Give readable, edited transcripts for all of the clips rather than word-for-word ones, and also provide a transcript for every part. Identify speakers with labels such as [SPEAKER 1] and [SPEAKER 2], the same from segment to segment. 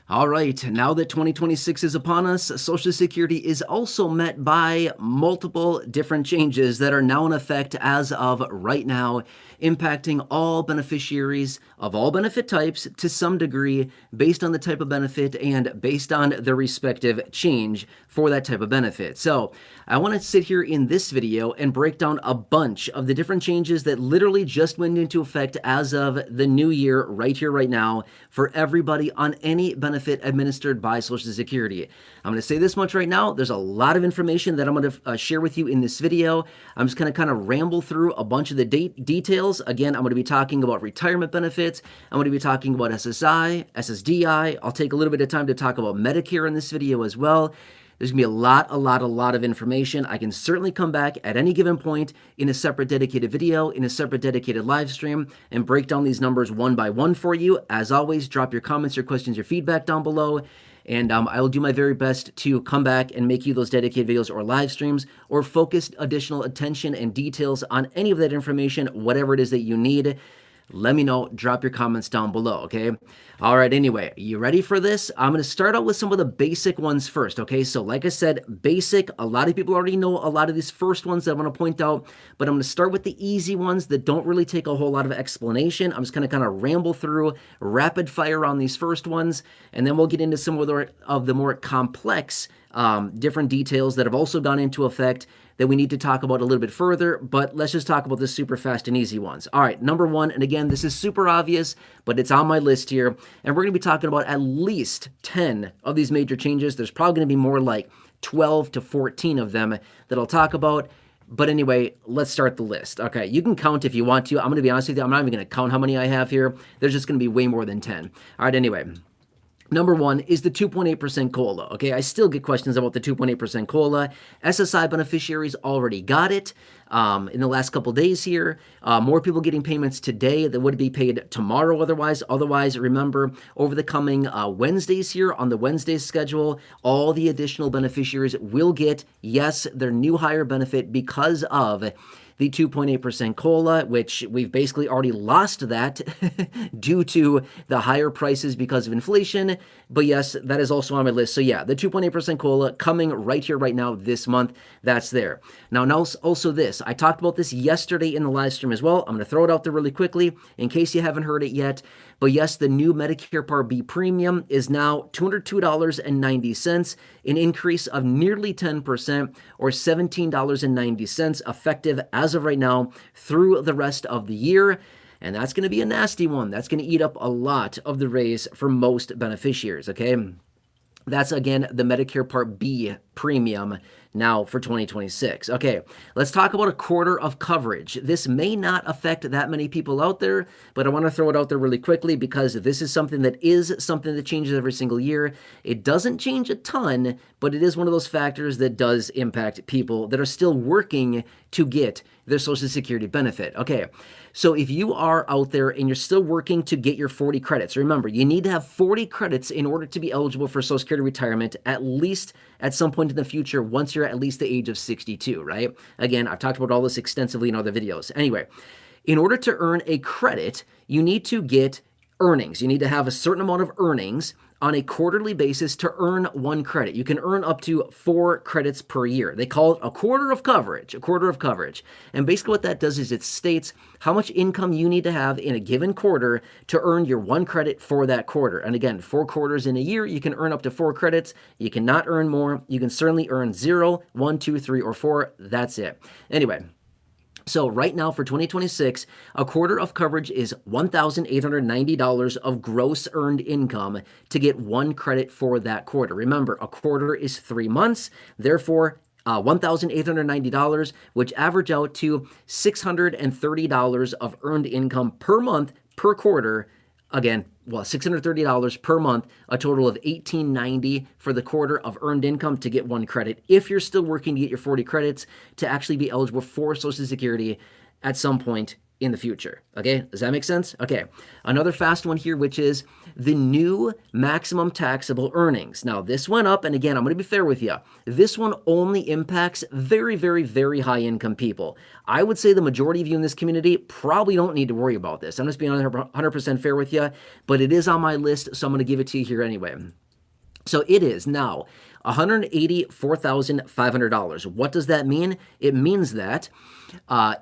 [SPEAKER 1] All right, now that 2026 is upon us, Social Security is also met by multiple different changes that are now in effect as of right now, impacting all beneficiaries of all benefit types to some degree based on the type of benefit and based on the respective change for that type of benefit. So I want to sit here in this video and break down a bunch of the different changes that literally just went into effect as of the new year right here, right now, for everybody on any benefit administered by Social Security. I'm going to say this much right now. There's a lot of information that I'm going to share with you in this video. I'm just going to kind of ramble through a bunch of the details. Again, I'm going to be talking about retirement benefits. I'm going to be talking about SSI, SSDI. I'll take a little bit of time to talk about Medicare in this video as well. There's going to be a lot of information. I can certainly come back at any given point in a separate dedicated video, in a separate dedicated live stream, and break down these numbers one by one for you. As always, drop your comments, your questions, your feedback down below, and I will do my very best to come back and make you those dedicated videos or live streams or focused additional attention and details on any of that information, whatever it is that you need. Let me know. Drop your comments down below, okay? All right, anyway, you ready for this? I'm going to start out with some of the basic ones first, okay? So like I said, basic. A lot of people already know a lot of these first ones that I'm going to point out, but I'm going to start with the easy ones that don't really take a whole lot of explanation. I'm just going to kind of ramble through rapid fire on these first ones, and then we'll get into some of the more complex different details that have also gone into effect that we need to talk about a little bit further, but let's just talk about the super fast and easy ones. All right, number one, and again, this is super obvious, but it's on my list here, and we're going to be talking about at least 10 of these major changes. There's probably going to be more like 12 to 14 of them that I'll talk about. But anyway, let's start the list. Okay, you can count if you want to. I'm going to be honest with you, I'm not even going to count how many I have here. There's just going to be way more than 10. All right, anyway. Number one is the 2.8% COLA. Okay, I still get questions about the 2.8% COLA. SSI beneficiaries already got it in the last couple days here. More people getting payments today that would be paid tomorrow otherwise. Otherwise, remember, over the coming Wednesdays here on the Wednesday schedule, all the additional beneficiaries will get, yes, their new higher benefit because of the 2.8% COLA, which we've basically already lost that due to the higher prices because of inflation. But yes, that is also on my list. So yeah, the 2.8% COLA coming right here, right now, this month, that's there. Now also this, I talked about this yesterday in the live stream as well. I'm going to throw it out there really quickly in case you haven't heard it yet. But yes, the new Medicare Part B premium is now $202.90, an increase of nearly 10% or $17.90 effective as of right now through the rest of the year. And that's going to be a nasty one. That's going to eat up a lot of the raise for most beneficiaries, okay? That's, again, the Medicare Part B premium now for 2026. Okay, let's talk about a quarter of coverage. This may not affect that many people out there, but I want to throw it out there really quickly because this is something that changes every single year. It doesn't change a ton, but it is one of those factors that does impact people that are still working to get their Social Security benefit. Okay, so if you are out there and you're still working to get your 40 credits, remember, you need to have 40 credits in order to be eligible for Social Security retirement, at least at some point in the future, once you're at least the age of 62, right? Again, I've talked about all this extensively in other videos. Anyway, in order to earn a credit, you need to get earnings. You need to have a certain amount of earnings on a quarterly basis to earn one credit. You can earn up to 4 credits per year. They call it a quarter of coverage, And basically what that does is it states how much income you need to have in a given quarter to earn your 1 credit for that quarter. And again, 4 quarters in a year, you can earn up to 4 credits. You cannot earn more. You can certainly earn 0, 1, 2, 3, or 4. That's it. Anyway, so right now for 2026, a quarter of coverage is $1,890 of gross earned income to get 1 credit for that quarter. Remember, a quarter is 3 months, therefore $1,890, which average out to $630 of earned income per month per quarter. Again, $630 per month, a total of $1,890 for the quarter of earned income to get 1 credit. If you're still working to get your 40 credits to actually be eligible for Social Security at some point in the future. Okay, does that make sense? Okay, another fast one here, which is the new maximum taxable earnings. Now, this went up, and again, I'm going to be fair with you. This one only impacts very, very, very high income people. I would say the majority of you in this community probably don't need to worry about this. I'm just being 100% fair with you, but it is on my list, so I'm going to give it to you here anyway. So it is now $184,500. What does that mean? It means that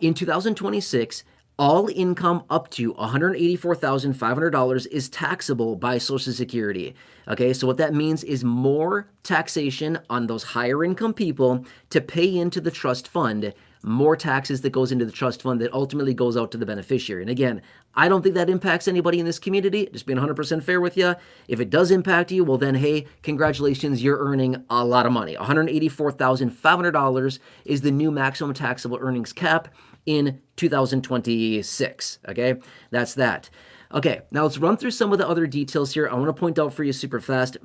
[SPEAKER 1] in 2026, all income up to $184,500 is taxable by Social Security. Okay, so what that means is more taxation on those higher income people to pay into the trust fund, more taxes that goes into the trust fund that ultimately goes out to the beneficiary. And again, I don't think that impacts anybody in this community, just being 100% fair with you. If it does impact you, well then, hey, congratulations, you're earning a lot of money. $184,500 is the new maximum taxable earnings cap in 2026, okay? That's that. Okay, now let's run through some of the other details here. I want to point out for you super fast,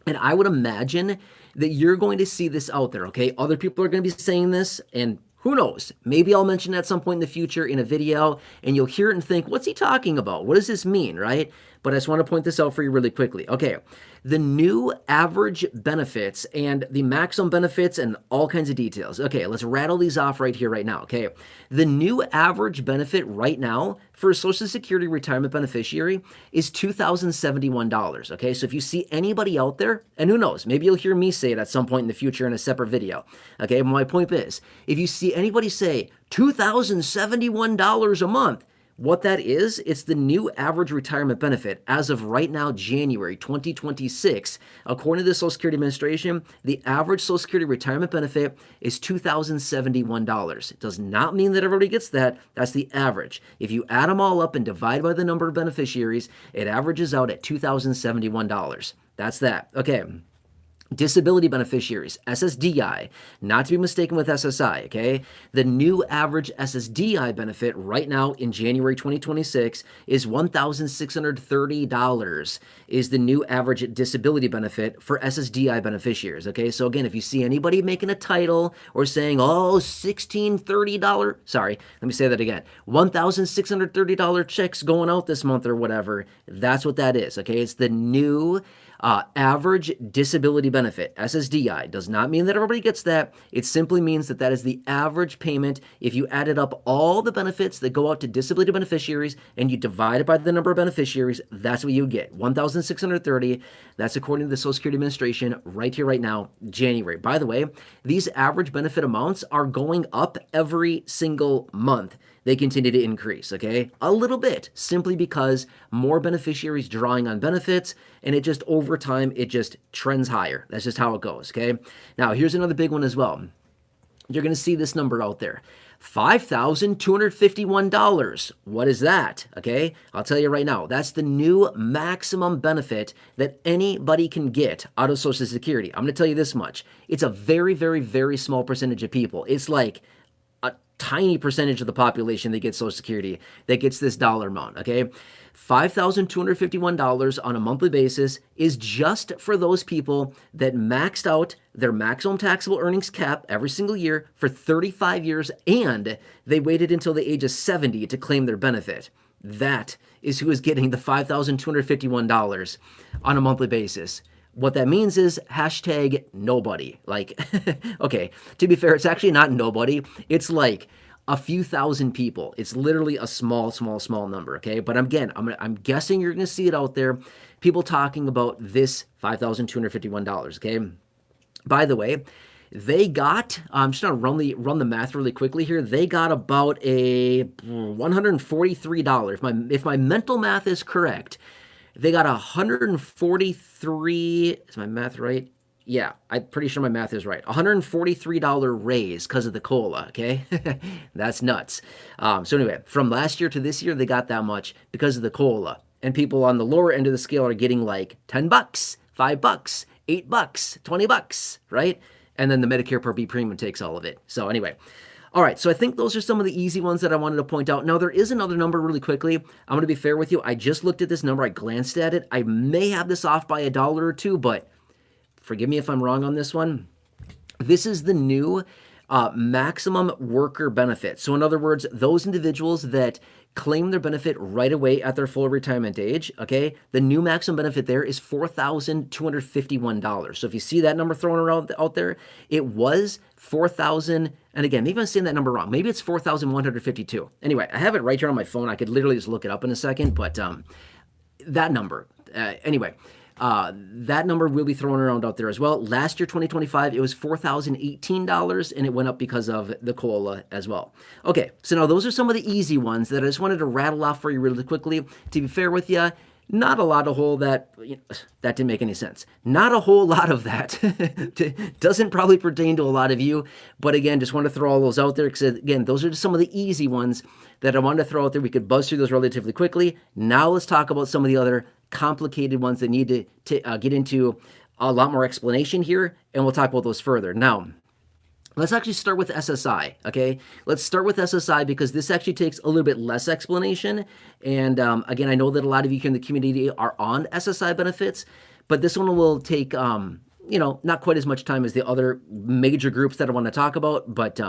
[SPEAKER 1] and I would imagine that you're going to see this out there, okay? Other people are going to be saying this, and who knows? Maybe I'll mention it at some point in the future in a video, and you'll hear it and think, what's he talking about? What does this mean, right? But I just want to point this out for you really quickly. Okay, the new average benefits and the maximum benefits and all kinds of details. Okay, let's rattle these off right here, right now, okay? The new average benefit right now for a Social Security retirement beneficiary is $2,071, okay? So if you see anybody out there, and who knows, maybe you'll hear me say it at some point in the future in a separate video, okay? But my point is, if you see anybody say $2,071 a month, what that is, it's the new average retirement benefit as of right now, January 2026. According to the Social Security Administration, the average Social Security retirement benefit is $2,071. It does not mean that everybody gets that. That's the average. If you add them all up and divide by the number of beneficiaries, it averages out at $2,071. That's that. Okay. Disability beneficiaries, SSDI, not to be mistaken with SSI, okay? The new average SSDI benefit right now in January 2026 is $1,630 is the new average disability benefit for SSDI beneficiaries, okay? So again, if you see anybody making a title or saying, oh, $1,630, sorry, let me say that again, $1,630 checks going out this month or whatever, that's what that is, okay? It's the new average disability benefit, SSDI. Does not mean that everybody gets that. It simply means that that is the average payment. If you added up all the benefits that go out to disability beneficiaries and you divide it by the number of beneficiaries, that's what you get, $1,630. That's according to the Social Security Administration right here, right now, January. By the way, these average benefit amounts are going up every single month. They continue to increase, okay? A little bit, simply because more beneficiaries drawing on benefits, and it just, over time, it just trends higher. That's just how it goes, okay? Now, here's another big one as well. You're going to see this number out there. $5,251. What is that? Okay, I'll tell you right now. That's the new maximum benefit that anybody can get out of Social Security. I'm going to tell you this much. It's a very, very, very small percentage of people. It's like a tiny percentage of the population that gets Social Security that gets this dollar amount, okay? $5,251 on a monthly basis is just for those people that maxed out their maximum taxable earnings cap every single year for 35 years and they waited until the age of 70 to claim their benefit. That is who is getting the $5,251 on a monthly basis. What that means is hashtag nobody. Like, okay, to be fair, it's actually not nobody. It's like a few thousand people. It's literally a small, small, small number, okay? But again, I'm guessing you're going to see it out there. People talking about this $5,251, okay? By the way, they got, I'm just going to run the math really quickly here. They got about a $143. If my mental math is correct, they got $143, is my math right? Yeah, I'm pretty sure my math is right. $143 raise because of the COLA, okay? That's nuts. So anyway, from last year to this year, they got that much because of the COLA. And people on the lower end of the scale are getting like $10, $5, $8, $20, right? And then the Medicare Part B premium takes all of it. So anyway, all right, so I think those are some of the easy ones that I wanted to point out. Now, there is another number really quickly. I'm going to be fair with you. I just looked at this number. I glanced at it. I may have this off by $1 or $2, but forgive me if I'm wrong on this one. This is the new Maximum worker benefit. So in other words, those individuals that claim their benefit right away at their full retirement age, okay, the new maximum benefit there is $4,251. So if you see that number thrown around out there, it was 4,000, and again, maybe I'm saying that number wrong. Maybe it's 4,152. Anyway, I have it right here on my phone. I could literally just look it up in a second, but that number. That number will be thrown around out there as well. Last year, 2025, it was $4,018, and it went up because of the COLA as well. Okay, so now those are some of the easy ones that I just wanted to rattle off for you really quickly. To be fair with you, not a lot of that didn't make any sense. Not a whole lot of that doesn't probably pertain to a lot of you, but again, just want to throw all those out there because again, those are just some of the easy ones that I wanted to throw out there. We could buzz through those relatively quickly. Now let's talk about some of the other complicated ones that need to get into a lot more explanation here, and we'll talk about those further. Now, let's actually start with SSI, okay? Let's start with SSI because this actually takes a little bit less explanation. And again, I know that a lot of you here in the community are on SSI benefits, but this one will take, not quite as much time as the other major groups that I want to talk about, but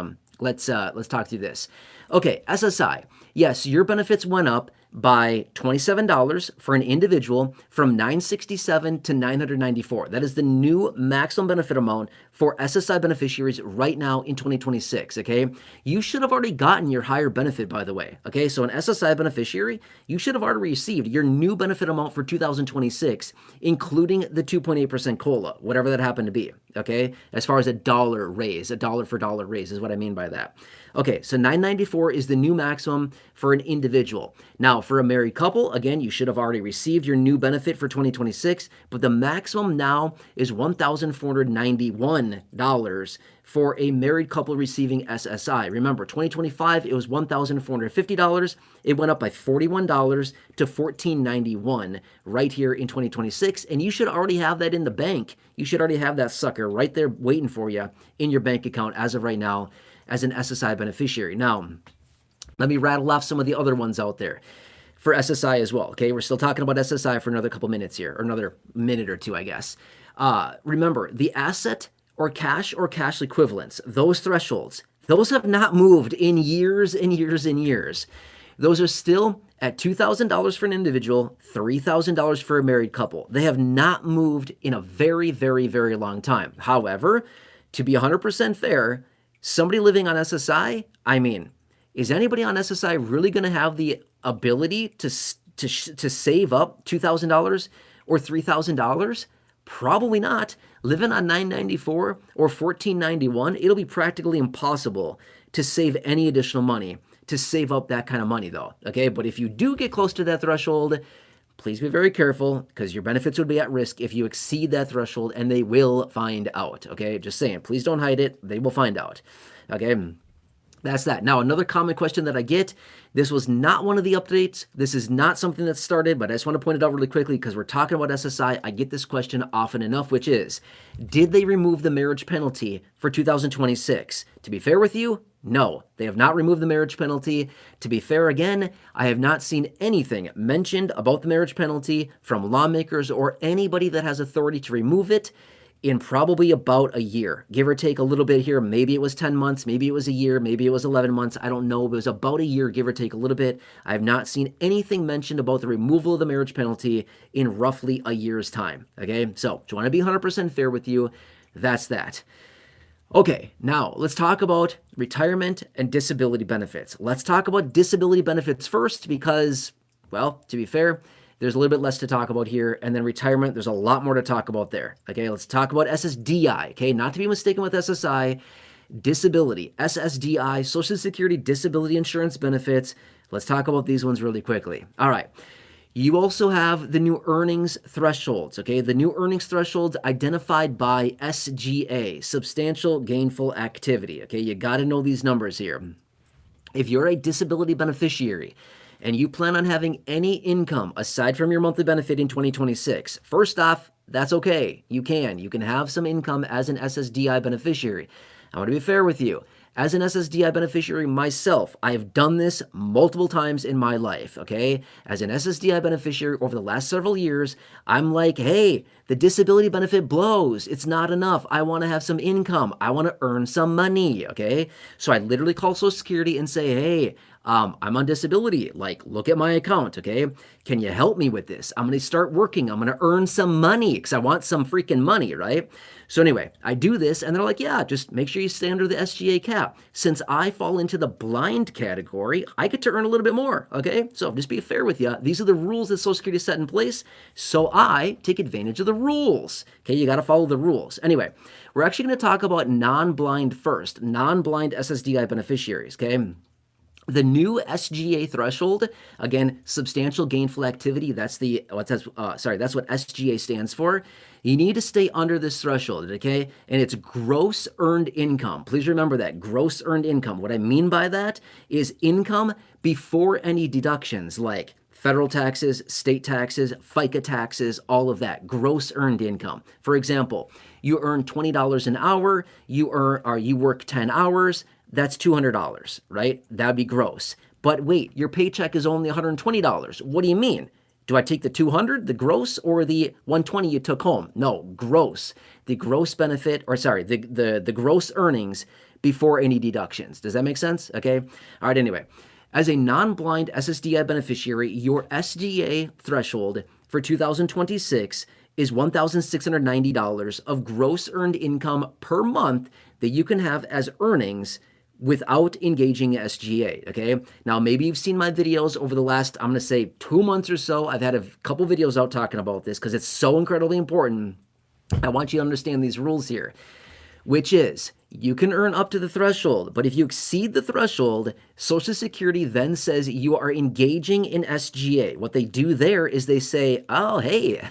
[SPEAKER 1] let's talk through this. Okay, SSI. Yes, your benefits went up by $27 for an individual from $967 to $994. That is the new maximum benefit amount for SSI beneficiaries right now in 2026, okay? You should have already gotten your higher benefit, by the way, okay? So an SSI beneficiary, you should have already received your new benefit amount for 2026, including the 2.8% COLA, whatever that happened to be, okay? As far as a dollar raise, a dollar for dollar raise is what I mean by that. Okay, so $994 is the new maximum for an individual. Now, for a married couple, again, you should have already received your new benefit for 2026, but the maximum now is $1,491 for a married couple receiving SSI. Remember, 2025, it was $1,450. It went up by $41 to $1,491 right here in 2026, and you should already have that in the bank. You should already have that sucker right there waiting for you in your bank account as of right now as an SSI beneficiary. Now, let me rattle off some of the other ones out there for SSI as well, okay? We're still talking about SSI for another couple minutes here, or another minute or two, I guess. Remember, the asset or cash equivalents, those thresholds, those have not moved in years and years and years. Those are still at $2,000 for an individual, $3,000 for a married couple. They have not moved in a very, very, very long time. However, to be 100% fair, somebody living on SSI, is anybody on SSI really going to have the ability to save up $2,000 or $3,000? Probably not. Living on $994 or $1,491, it'll be practically impossible to save any additional money, to save up that kind of money though, okay? But if you do get close to that threshold, please be very careful because your benefits would be at risk if you exceed that threshold, and they will find out, okay? Just saying, please don't hide it. They will find out, okay? That's that. Now, another common question that I get, this was not one of the updates. This is not something that started, but I just want to point it out really quickly because we're talking about SSI. I get this question often enough, which is, did they remove the marriage penalty for 2026? To be fair with you, no, they have not removed the marriage penalty. To be fair again, I have not seen anything mentioned about the marriage penalty from lawmakers or anybody that has authority to remove it in probably about a year, give or take a little bit here. Maybe it was 10 months, maybe it was a year, maybe it was 11 months. I don't know, but it was about a year, give or take a little bit. I have not seen anything mentioned about the removal of the marriage penalty in roughly a year's time, okay? So, do you want to be 100% fair with you? That's that. Okay, now let's talk about retirement and disability benefits. Let's talk about disability benefits first because, well, to be fair, there's a little bit less to talk about here, and then retirement, there's a lot more to talk about there. Okay, let's talk about SSDI, okay? Not to be mistaken with SSI, disability, SSDI, Social Security Disability Insurance Benefits. Let's talk about these ones really quickly. All right. You also have the new earnings thresholds, okay? The new earnings thresholds identified by SGA, Substantial Gainful Activity, okay? You got to know these numbers here. If you're a disability beneficiary, and you plan on having any income aside from your monthly benefit in 2026, first off, that's okay. You can have some income as an SSDI beneficiary. I want to be fair with you. As an SSDI beneficiary myself, I have done this multiple times in my life, okay? As an SSDI beneficiary over the last several years, I'm like, hey, the disability benefit blows. It's not enough. I want to have some income. I want to earn some money, okay? So I literally call Social Security and say, hey, I'm on disability. Like, look at my account, okay? Can you help me with this? I'm going to start working. I'm going to earn some money because I want some freaking money, right? So anyway, I do this and they're like, yeah, just make sure you stay under the SGA cap. Since I fall into the blind category, I get to earn a little bit more, okay? So just be fair with you. These are the rules that Social Security set in place, so I take advantage of the rules, okay? You got to follow the rules. Anyway, we're actually going to talk about non-blind first, non-blind SSDI beneficiaries, okay? The new SGA threshold, again, substantial gainful activity, that's what SGA stands for. You need to stay under this threshold, okay? And it's gross earned income. Please remember that, gross earned income. What I mean by that is income before any deductions like federal taxes, state taxes, FICA taxes, all of that, gross earned income. For example, you earn $20 an hour, you work 10 hours, that's $200, right? That'd be gross. But wait, your paycheck is only $120. What do you mean? Do I take the 200, the gross, or the 120 you took home? No, gross. The gross benefit, or sorry, the gross earnings before any deductions. Does that make sense? Okay. All right, anyway. As a non-blind SSDI beneficiary, your SGA threshold for 2026 is $1,690 of gross earned income per month that you can have as earnings without engaging SGA, okay? Now, maybe you've seen my videos over the last, I'm gonna say 2 months or so. I've had a couple videos out talking about this because it's so incredibly important. I want you to understand these rules here, which is you can earn up to the threshold, but if you exceed the threshold, Social Security then says you are engaging in SGA. What they do there is they say, oh, hey,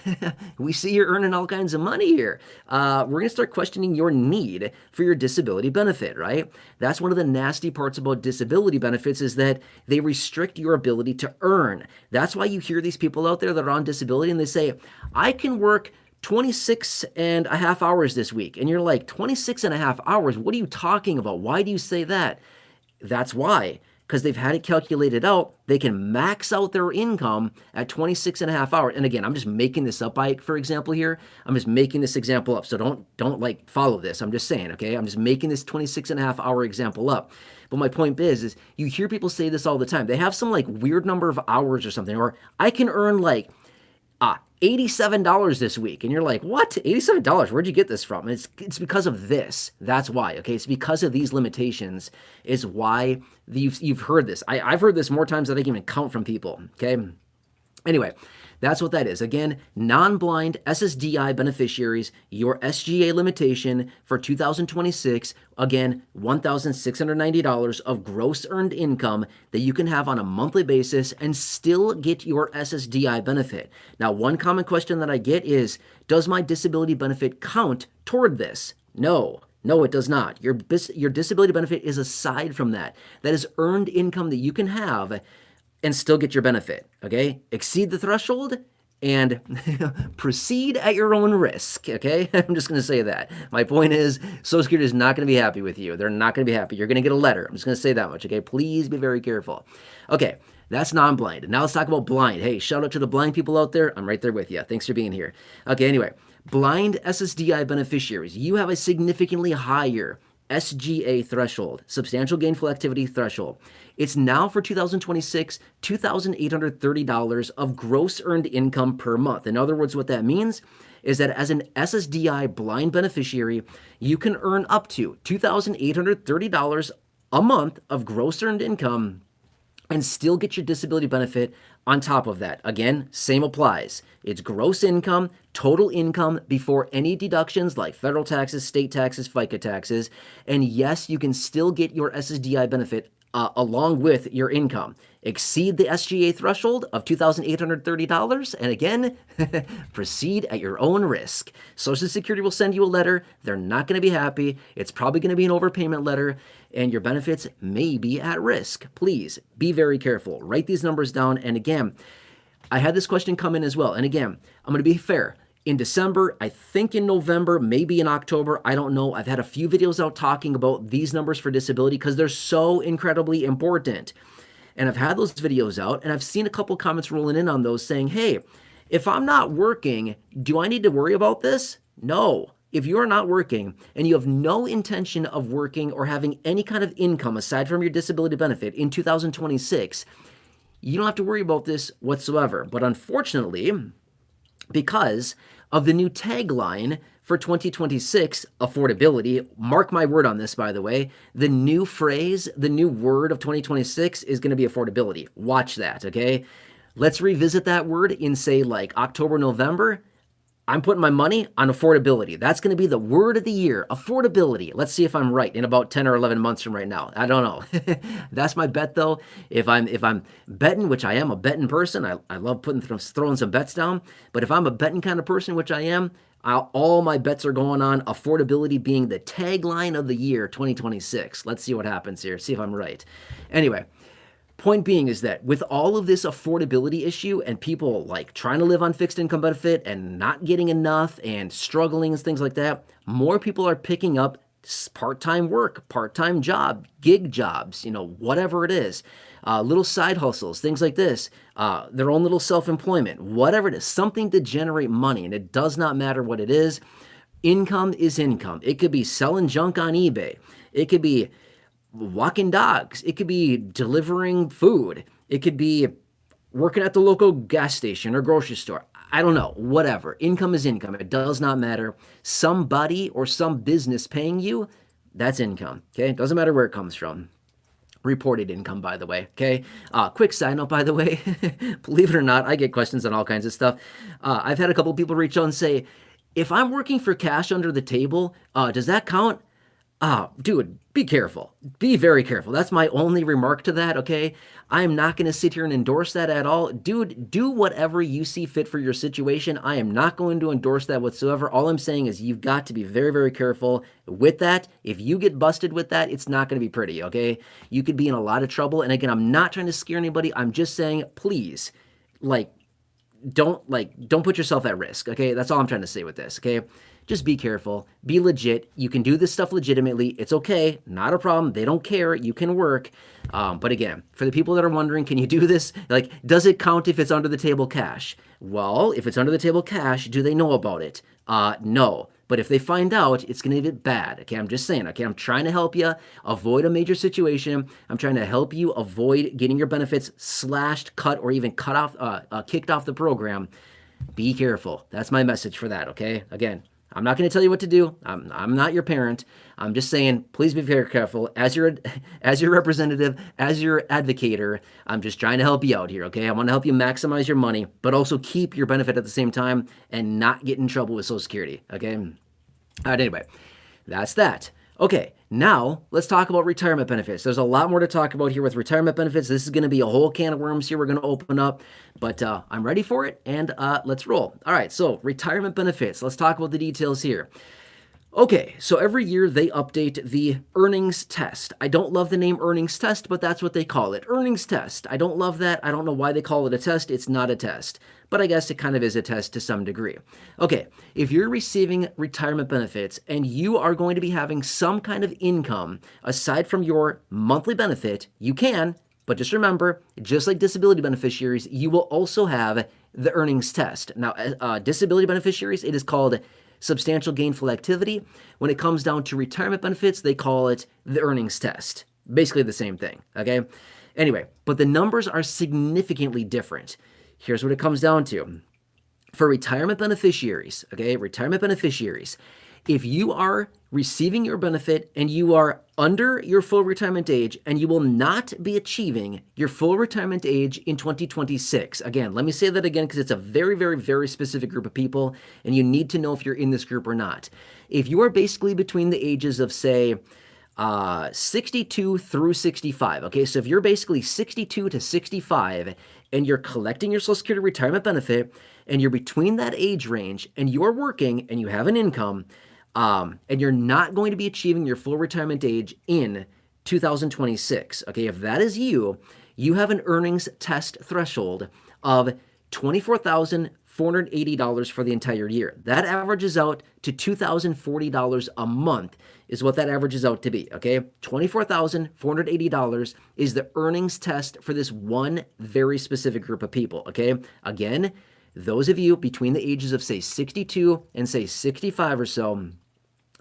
[SPEAKER 1] we see you're earning all kinds of money here. We're going to start questioning your need for your disability benefit, right? That's one of the nasty parts about disability benefits is that they restrict your ability to earn. That's why you hear these people out there that are on disability and they say, I can work 26 and a half hours this week. And you're like, 26 and a half hours? What are you talking about? Why do you say that? That's why, because they've had it calculated out. They can max out their income at 26 and a half hours. And again, I'm just making this up, for example here. I'm just making this example up. So don't like follow this. I'm just saying, okay? I'm just making this 26 and a half hour example up. But my point is you hear people say this all the time. They have some like weird number of hours or something, or I can earn like $87 this week. And you're like, what? $87? Where'd you get this from? It's because of this. That's why, okay? It's because of these limitations is why you've heard this. I've heard this more times than I can even count from people, okay? Anyway, that's what that is. Again, non-blind SSDI beneficiaries, your SGA limitation for 2026, again, $1,690 of gross earned income that you can have on a monthly basis and still get your SSDI benefit. Now, one common question that I get is, does my disability benefit count toward this? No, it does not. Your disability benefit is aside from that. That is earned income that you can have and still get your benefit, okay? Exceed the threshold and proceed at your own risk, okay? I'm just going to say that. My point is Social Security is not going to be happy with you. They're not going to be happy. You're going to get a letter. I'm just going to say that much, okay? Please be very careful. Okay, that's non-blind. Now let's talk about blind. Hey, shout out to the blind people out there. I'm right there with you. Thanks for being here. Okay, anyway, blind SSDI beneficiaries, you have a significantly higher SGA threshold, substantial gainful activity threshold. It's now for 2026, $2,830 of gross earned income per month. In other words, what that means is that as an SSDI blind beneficiary, you can earn up to $2,830 a month of gross earned income and still get your disability benefit on top of that. Again, same applies. It's gross income, total income before any deductions like federal taxes, state taxes, FICA taxes. And yes, you can still get your SSDI benefit along with your income. Exceed the SGA threshold of $2,830, and again, proceed at your own risk. Social Security will send you a letter. They're not going to be happy. It's probably going to be an overpayment letter, and your benefits may be at risk. Please be very careful. Write these numbers down. And again, I had this question come in as well. And again, I'm going to be fair. in December, I think in November, maybe in October, I don't know. I've had a few videos out talking about these numbers for disability because they're so incredibly important. And I've had those videos out, and I've seen a couple comments rolling in on those saying, hey, if I'm not working, do I need to worry about this? No. If you are not working and you have no intention of working or having any kind of income aside from your disability benefit in 2026, you don't have to worry about this whatsoever. But unfortunately, because of the new tagline for 2026, affordability, mark my word on this, by the way, the new phrase, the new word of 2026 is going to be affordability. Watch that, okay? Let's revisit that word in, say, like October, November. I'm putting my money on affordability. That's going to be the word of the year, affordability. Let's see if I'm right in about 10 or 11 months from right now. I don't know. That's my bet, though. If I'm betting, which I am a betting person, I love throwing some bets down. But if I'm a betting kind of person, which I am, all my bets are going on affordability being the tagline of the year 2026. Let's see what happens here. See if I'm right. Anyway. Point being is that with all of this affordability issue and people like trying to live on fixed income benefit and not getting enough and struggling and things like that, more people are picking up part-time work, part-time job, gig jobs, whatever it is, little side hustles, things like this, their own little self-employment, whatever it is, something to generate money. And it does not matter what it is. Income is income. It could be selling junk on eBay. It could be walking dogs. It could be delivering food. It could be working at the local gas station or grocery store. I don't know, whatever. Income is income. It does not matter. Somebody or some business paying you, that's income, okay? It doesn't matter where it comes from. Reported income, by the way, okay? Quick side note, by the way, believe it or not, I get questions on all kinds of stuff. I've had a couple people reach out and say, if I'm working for cash under the table, does that count? Dude, be careful. Be very careful. That's my only remark to that, okay? I am not going to sit here and endorse that at all. Dude, do whatever you see fit for your situation. I am not going to endorse that whatsoever. All I'm saying is you've got to be very, very careful with that. If you get busted with that, it's not going to be pretty, okay? You could be in a lot of trouble. And again, I'm not trying to scare anybody. I'm just saying, please, don't put yourself at risk, okay? That's all I'm trying to say with this, okay? Just be careful, be legit. You can do this stuff legitimately. It's okay, not a problem. They don't care. You can work. But again, for the people that are wondering, can you do this? Does it count if it's under the table cash? Well, if it's under the table cash, do they know about it? No. But if they find out, it's going to get bad. Okay, I'm just saying. Okay, I'm trying to help you avoid a major situation. I'm trying to help you avoid getting your benefits slashed, cut, or even cut off, kicked off the program. Be careful. That's my message for that. Okay, again. I'm not going to tell you what to do. I'm not your parent. I'm just saying, please be very careful. As your representative, as your advocator, I'm just trying to help you out here, okay? I want to help you maximize your money, but also keep your benefit at the same time and not get in trouble with Social Security, okay? All right, anyway, that's that. Okay, now let's talk about retirement benefits. There's a lot more to talk about here with retirement benefits. This is going to be a whole can of worms here we're going to open up, but I'm ready for it, and let's roll. All right, so retirement benefits. Let's talk about the details here. Okay, so every year they update the earnings test. I don't love the name earnings test, but that's what they call it. Earnings test. I don't love that. I don't know why they call it a test. It's not a test, but I guess it kind of is a test to some degree. Okay, if you're receiving retirement benefits and you are going to be having some kind of income aside from your monthly benefit, you can, but just remember, just like disability beneficiaries, you will also have the earnings test. Now, disability beneficiaries, it is called substantial gainful activity. When it comes down to retirement benefits, they call it the earnings test. Basically the same thing, okay? Anyway, but the numbers are significantly different. Here's what it comes down to. For retirement beneficiaries, okay, if you are receiving your benefit and you are under your full retirement age and you will not be achieving your full retirement age in 2026. Again, let me say that again because it's a very, very, very specific group of people and you need to know if you're in this group or not. If you are basically between the ages of, say, 62 through 65, okay, so if you're basically 62 to 65 and you're collecting your Social Security retirement benefit and you're between that age range and you're working and you have an income, and you're not going to be achieving your full retirement age in 2026. Okay, if that is you, you have an earnings test threshold of $24,480 for the entire year. That averages out to $2,040 a month is what that averages out to be, okay? $24,480 is the earnings test for this one very specific group of people, okay? Again, those of you between the ages of, say, 62 and, say, 65 or so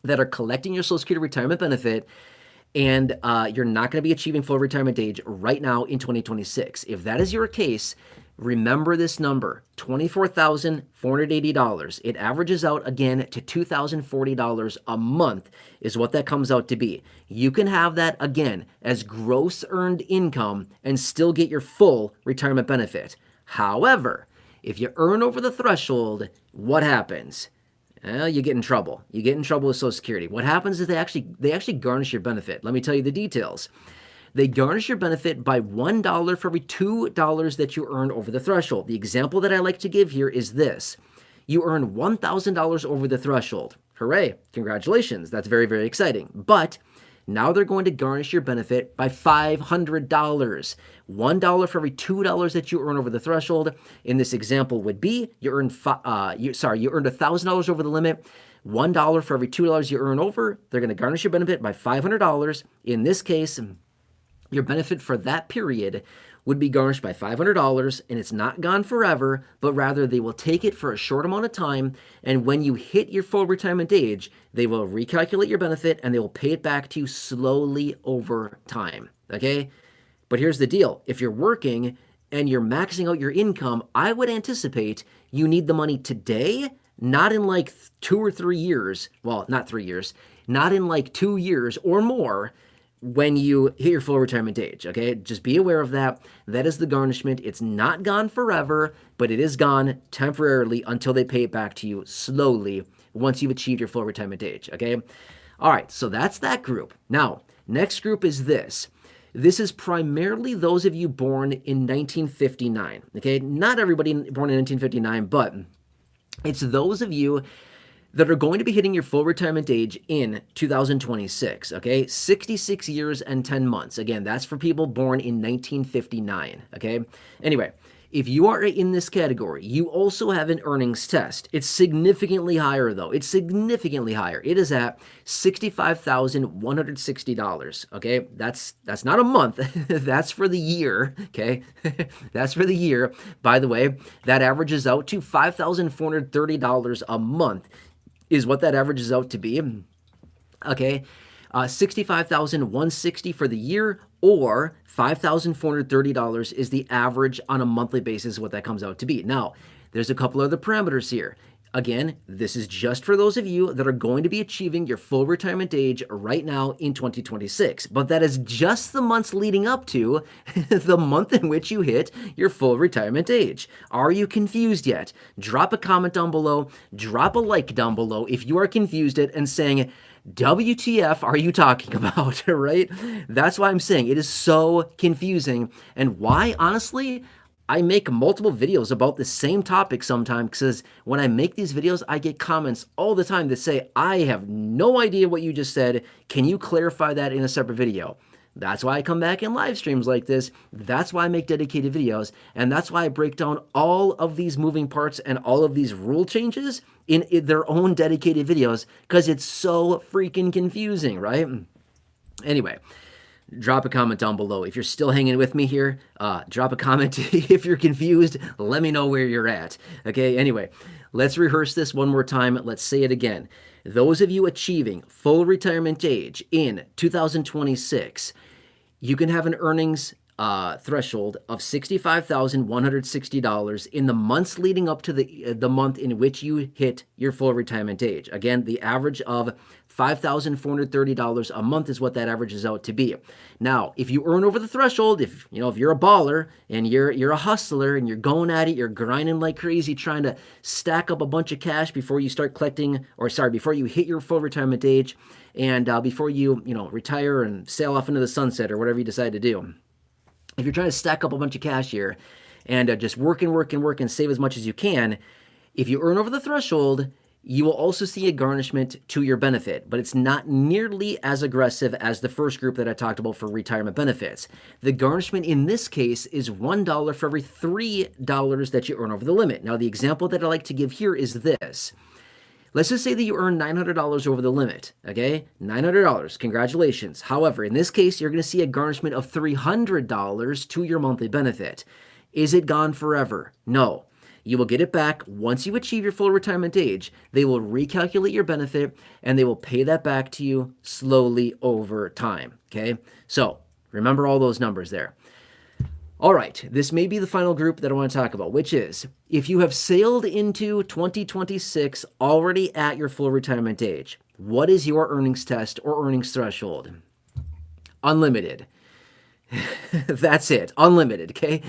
[SPEAKER 1] that are collecting your Social Security retirement benefit, and you're not going to be achieving full retirement age right now in 2026. If that is your case, remember this number, $24,480. It averages out again to $2,040 a month is what that comes out to be. You can have that again as gross earned income and still get your full retirement benefit. However, if you earn over the threshold, what happens? You get in trouble. You get in trouble with Social Security. What happens is they actually garnish your benefit. Let me tell you the details. They garnish your benefit by $1 for every $2 that you earn over the threshold. The example that I like to give here is this. You earn $1,000 over the threshold. Hooray. Congratulations. That's very, very exciting. But now they're going to garnish your benefit by $500. $1 for every $2 that you earn over the threshold. In this example would be you earned $1,000 over the limit. $1 for every $2 you earn over. They're going to garnish your benefit by $500. In this case, your benefit for that period would be garnished by $500, and it's not gone forever, but rather they will take it for a short amount of time, and when you hit your full retirement age, they will recalculate your benefit and they will pay it back to you slowly over time, okay? But here's the deal. If you're working and you're maxing out your income, I would anticipate you need the money today, not in like 2 or 3 years. Well, not 3 years, not in like 2 years or more, when you hit your full retirement age, okay? Just be aware of that. That is the garnishment. It's not gone forever, but it is gone temporarily until they pay it back to you slowly once you've achieved your full retirement age, okay? All right, so that's that group. Now, next group is this. This is primarily those of you born in 1959, okay? Not everybody born in 1959, but it's those of you that are going to be hitting your full retirement age in 2026, okay? 66 years and 10 months. Again, that's for people born in 1959, okay? Anyway, if you are in this category, you also have an earnings test. It's significantly higher, though. It's significantly higher. It is at $65,160, okay? That's not a month. That's for the year, okay? That's for the year. By the way, that averages out to $5,430 a month is what that averages out to be, okay? $65,160 for the year, or $5,430 is the average on a monthly basis what that comes out to be. Now, there's a couple other parameters here. Again, this is just for those of you that are going to be achieving your full retirement age right now in 2026. But that is just the months leading up to the month in which you hit your full retirement age. Are you confused yet? Drop a comment down below. Drop a like down below if you are confused and saying, WTF are you talking about, right? That's why I'm saying it is so confusing, and why, honestly, I make multiple videos about the same topic sometimes, because when I make these videos, I get comments all the time that say, I have no idea what you just said. Can you clarify that in a separate video? That's why I come back in live streams like this. That's why I make dedicated videos. And that's why I break down all of these moving parts and all of these rule changes in their own dedicated videos, because it's so freaking confusing, right? Anyway, drop a comment down below. If you're still hanging with me here, drop a comment. If you're confused, let me know where you're at. Okay, anyway, let's rehearse this one more time. Let's say it again. Those of you achieving full retirement age in 2026, you can have an earnings threshold of $65,160 in the months leading up to the month in which you hit your full retirement age. Again, the average of $5,430 a month is what that averages out to be. Now, if you earn over the threshold, if you're a baller and you're a hustler and you're going at it, you're grinding like crazy trying to stack up a bunch of cash before you start collecting, before you hit your full retirement age, and before you retire and sail off into the sunset or whatever you decide to do. If you're trying to stack up a bunch of cash here and just work and save as much as you can, if you earn over the threshold, You will also see a garnishment to your benefit, but it's not nearly as aggressive as the first group that I talked about for retirement benefits. The garnishment in this case is $1 for every $3 that you earn over the limit. Now, the example that I like to give here is this. Let's just say that you earn $900 over the limit, okay? $900, congratulations. However, in this case, you're going to see a garnishment of $300 to your monthly benefit. Is it gone forever? No. You will get it back once you achieve your full retirement age. They will recalculate your benefit and they will pay that back to you slowly over time, okay? So remember all those numbers there. All right, this may be the final group that I want to talk about, which is if you have sailed into 2026 already at your full retirement age, what is your earnings test or earnings threshold? Unlimited. That's it. Unlimited, okay?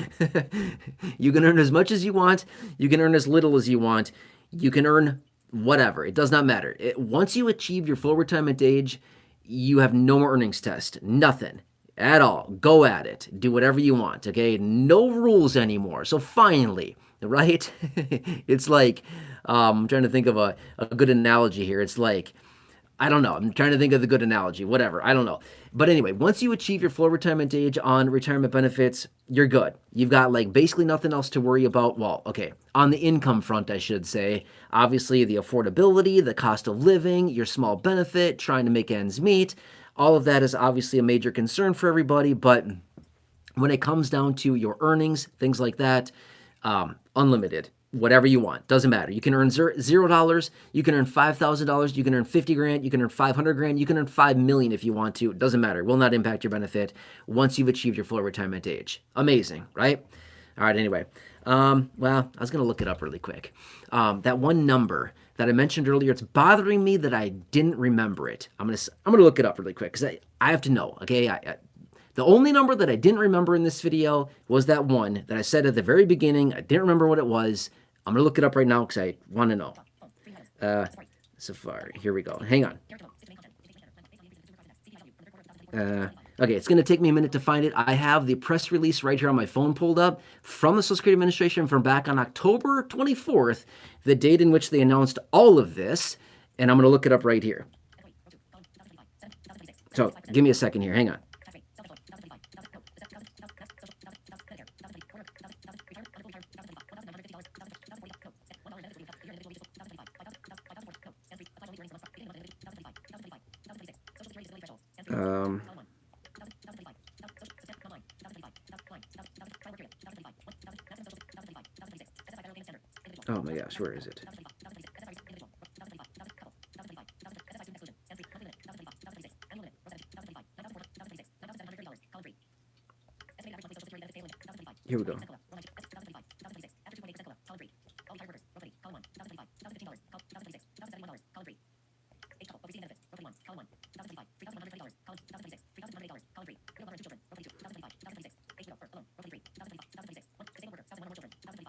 [SPEAKER 1] You can earn as much as you want. You can earn as little as you want. You can earn whatever. It does not matter. Once you achieve your full retirement age, you have no more earnings test. Nothing at all. Go at it. Do whatever you want, okay? No rules anymore. So finally, right? It's like, I'm trying to think of a good analogy here. It's like, I don't know. I'm trying to think of the good analogy. Whatever. I don't know. But anyway, once you achieve your full retirement age on retirement benefits, you're good. You've got like basically nothing else to worry about. Well, okay, on the income front, I should say. Obviously, the affordability, the cost of living, your small benefit, trying to make ends meet. All of that is obviously a major concern for everybody. But when it comes down to your earnings, things like that, unlimited. Whatever you want, doesn't matter. You can earn $0, you can earn $5,000, you can earn 50 grand, you can earn 500 grand, you can earn 5 million if you want to. It doesn't matter. It will not impact your benefit once you've achieved your full retirement age. Amazing, right? All right, anyway. Well, I was going to look it up really quick. That one number that I mentioned earlier, it's bothering me that I didn't remember it. I'm going to look it up really quick because I have to know, okay? The only number that I didn't remember in this video was that one that I said at the very beginning. I didn't remember what it was. I'm going to look it up right now because I want to know. Safari. Here we go. Hang on. Okay, it's going to take me a minute to find it. I have the press release right here on my phone pulled up from the Social Security Administration from back on October 24th, the date in which they announced all of this. And I'm going to look it up right here. So give me a second here. Hang on. Oh my gosh, where is it? Here we go.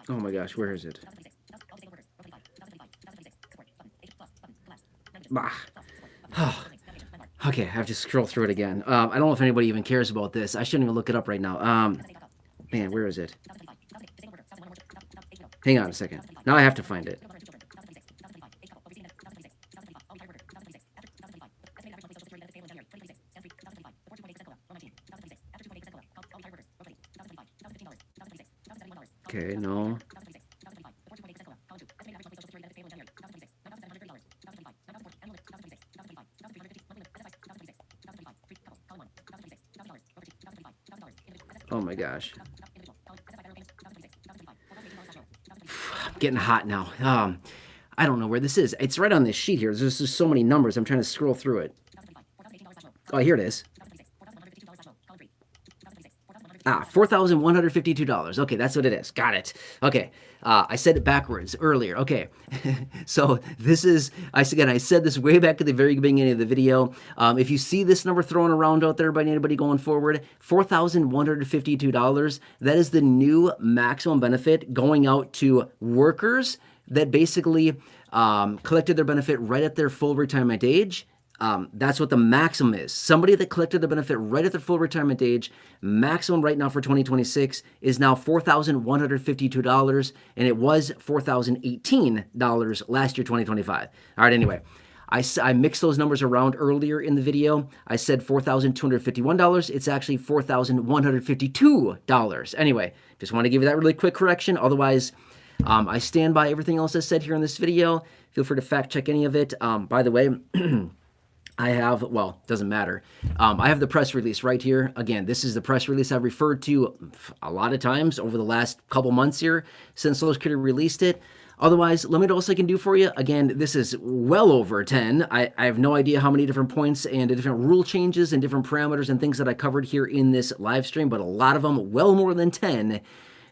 [SPEAKER 1] Oh my gosh, where is it? Okay, I have to scroll through it again. I don't know if anybody even cares about this. I shouldn't even look it up right now. Man, where is it? Hang on a second. Now I have to find it. Okay, no. Oh my gosh. I'm getting hot now. I don't know where this is. It's right on this sheet here. There's just so many numbers. I'm trying to scroll through it. Oh, here it is. $4,152. Okay, that's what it is. Got it. Okay, I said it backwards earlier. Okay, so this is, I said this way back at the very beginning of the video. If you see this number thrown around out there by anybody going forward, $4,152, that is the new maximum benefit going out to workers that basically collected their benefit right at their full retirement age. That's what the maximum is. Somebody that collected the benefit right at their full retirement age, maximum right now for 2026 is now $4,152, and it was $4,018 last year, 2025. All right, anyway. I mixed those numbers around earlier in the video. I said $4,251. It's actually $4,152. Anyway, just want to give you that really quick correction. Otherwise, I stand by everything else I said here in this video. Feel free to fact check any of it. By the way, I have, well, doesn't matter. I have the press release right here. Again, this is the press release I've referred to a lot of times over the last couple months here since Social Security released it. Otherwise, let me know what else I can do for you. Again, this is well over 10. I have no idea how many different points and different rule changes and different parameters and things that I covered here in this live stream, but a lot of them, well more than 10,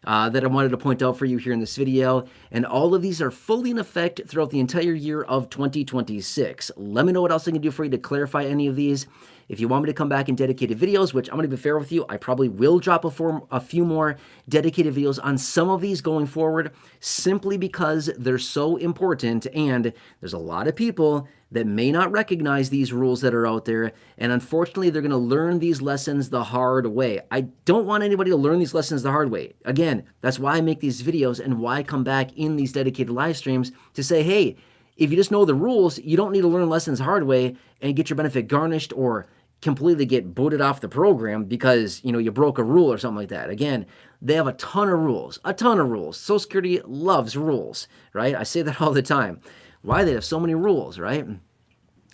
[SPEAKER 1] that I wanted to point out for you here in this video. And all of these are fully in effect throughout the entire year of 2026. Let me know what else I can do for you to clarify any of these. If you want me to come back in dedicated videos, which I'm going to be fair with you, I probably will drop a few more dedicated videos on some of these going forward, simply because they're so important, and there's a lot of people that may not recognize these rules that are out there, and unfortunately, they're going to learn these lessons the hard way. I don't want anybody to learn these lessons the hard way. Again, that's why I make these videos and why I come back in these dedicated live streams to say, hey, if you just know the rules, you don't need to learn lessons the hard way and get your benefit garnished or completely get booted off the program because, you broke a rule or something like that. Again, they have a ton of rules. Social Security loves rules, right? I say that all the time. Why they have so many rules, right?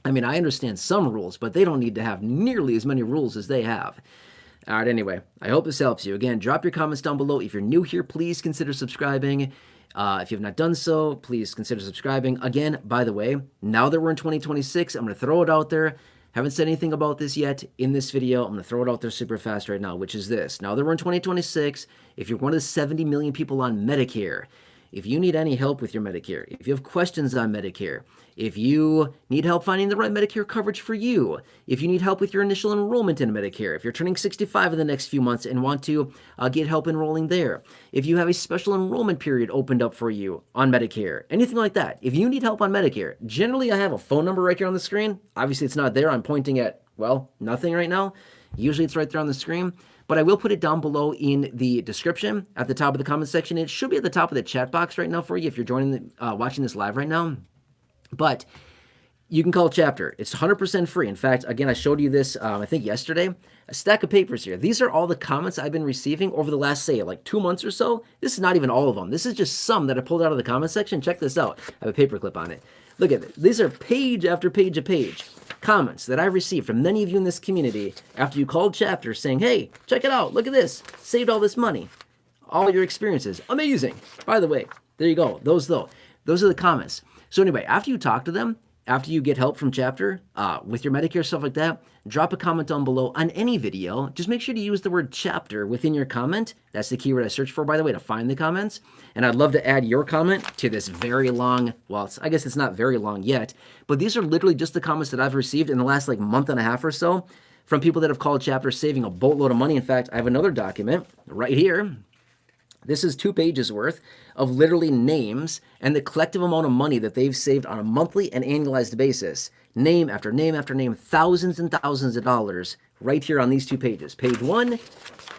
[SPEAKER 1] I mean, I understand some rules, but they don't need to have nearly as many rules as they have. All right, anyway, I hope this helps you. Again, drop your comments down below. If you're new here, please consider subscribing. If you have not done so, please consider subscribing. Again, by the way, now that we're in 2026, I'm going to throw it out there. Haven't said anything about this yet in this video. I'm going to throw it out there super fast right now, which is this. Now that we're in 2026, if you're one of the 70 million people on Medicare, if you need any help with your Medicare, if you have questions on Medicare, if you need help finding the right Medicare coverage for you, if you need help with your initial enrollment in Medicare, if you're turning 65 in the next few months and want to get help enrolling there, if you have a special enrollment period opened up for you on Medicare, anything like that, if you need help on Medicare, generally I have a phone number right here on the screen. Obviously it's not there. I'm pointing at, well, nothing right now. Usually it's right there on the screen. But I will put it down below in the description at the top of the comment section. It should be at the top of the chat box right now for you if you're joining watching this live right now. But you can call Chapter. It's 100% free. In fact, again, I showed you this, I think yesterday. A stack of papers here. These are all the comments I've been receiving over the last, say, like 2 months or so. This is not even all of them. This is just some that I pulled out of the comment section. Check this out. I have a paperclip on it. Look at it. These are page after page of page comments that I received from many of you in this community after you called Chapter saying, hey, check it out. Look at this. Saved all this money. All your experiences. Amazing. By the way, there you go. Those are the comments. So anyway, after you talk to them, after you get help from Chapter with your Medicare, stuff like that, drop a comment down below on any video. Just make sure to use the word Chapter within your comment. That's the keyword I search for, by the way, to find the comments. And I'd love to add your comment to this very long, well, I guess it's not very long yet, but these are literally just the comments that I've received in the last like month and a half or so from people that have called Chapter saving a boatload of money. In fact, I have another document right here. This is 2 pages worth of literally names and the collective amount of money that they've saved on a monthly and annualized basis. Name after name after name, thousands and thousands of dollars right here on these 2 pages. Page 1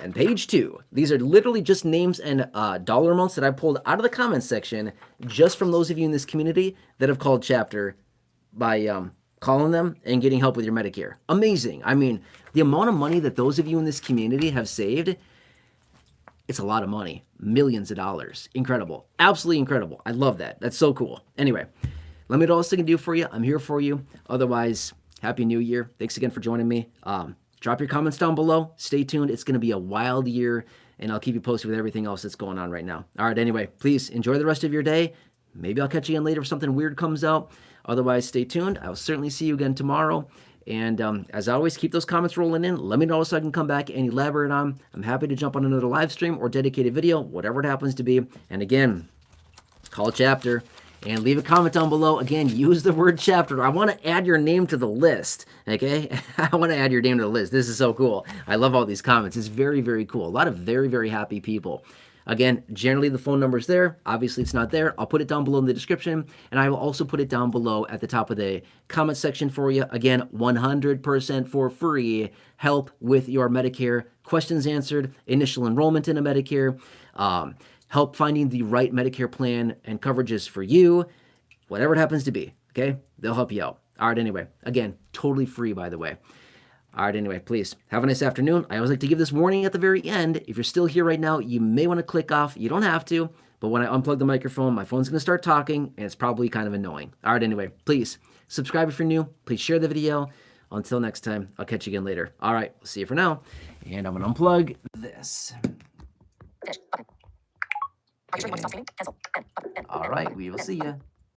[SPEAKER 1] and page 2. These are literally just names and dollar amounts that I pulled out of the comments section just from those of you in this community that have called Chapter by calling them and getting help with your Medicare. Amazing. I mean, the amount of money that those of you in this community have saved, it's a lot of money. Millions of dollars. Incredible. Absolutely incredible. I love that. That's so cool. Anyway, let me know what else I can do for you. I'm here for you. Otherwise, Happy New Year. Thanks again for joining me. Drop your comments down below. Stay tuned. It's going to be a wild year, and I'll keep you posted with everything else that's going on right now. All right, anyway, please enjoy the rest of your day. Maybe I'll catch you again later if something weird comes out. Otherwise, stay tuned. I will certainly see you again tomorrow. And as always, keep those comments rolling in. Let me know so I can come back and elaborate on. I'm happy to jump on another live stream or dedicated video, whatever it happens to be. And again, call Chapter and leave a comment down below. Again, use the word Chapter. I want to add your name to the list, okay? I want to add your name to the list. This is so cool. I love all these comments. It's very, very cool. A lot of very, very happy people. Again, generally the phone number is there. Obviously, it's not there. I'll put it down below in the description, and I will also put it down below at the top of the comment section for you. Again, 100% for free help with your Medicare questions answered, initial enrollment into Medicare, help finding the right Medicare plan and coverages for you, whatever it happens to be, okay? They'll help you out. All right, anyway, again, totally free, by the way. All right, anyway, please have a nice afternoon. I always like to give this warning at the very end. If you're still here right now, you may want to click off. You don't have to, but when I unplug the microphone, my phone's going to start talking, and it's probably kind of annoying. All right, anyway, please subscribe if you're new. Please share the video. Until next time, I'll catch you again later. All right, see you for now, and I'm going to unplug this. All right, we will see you.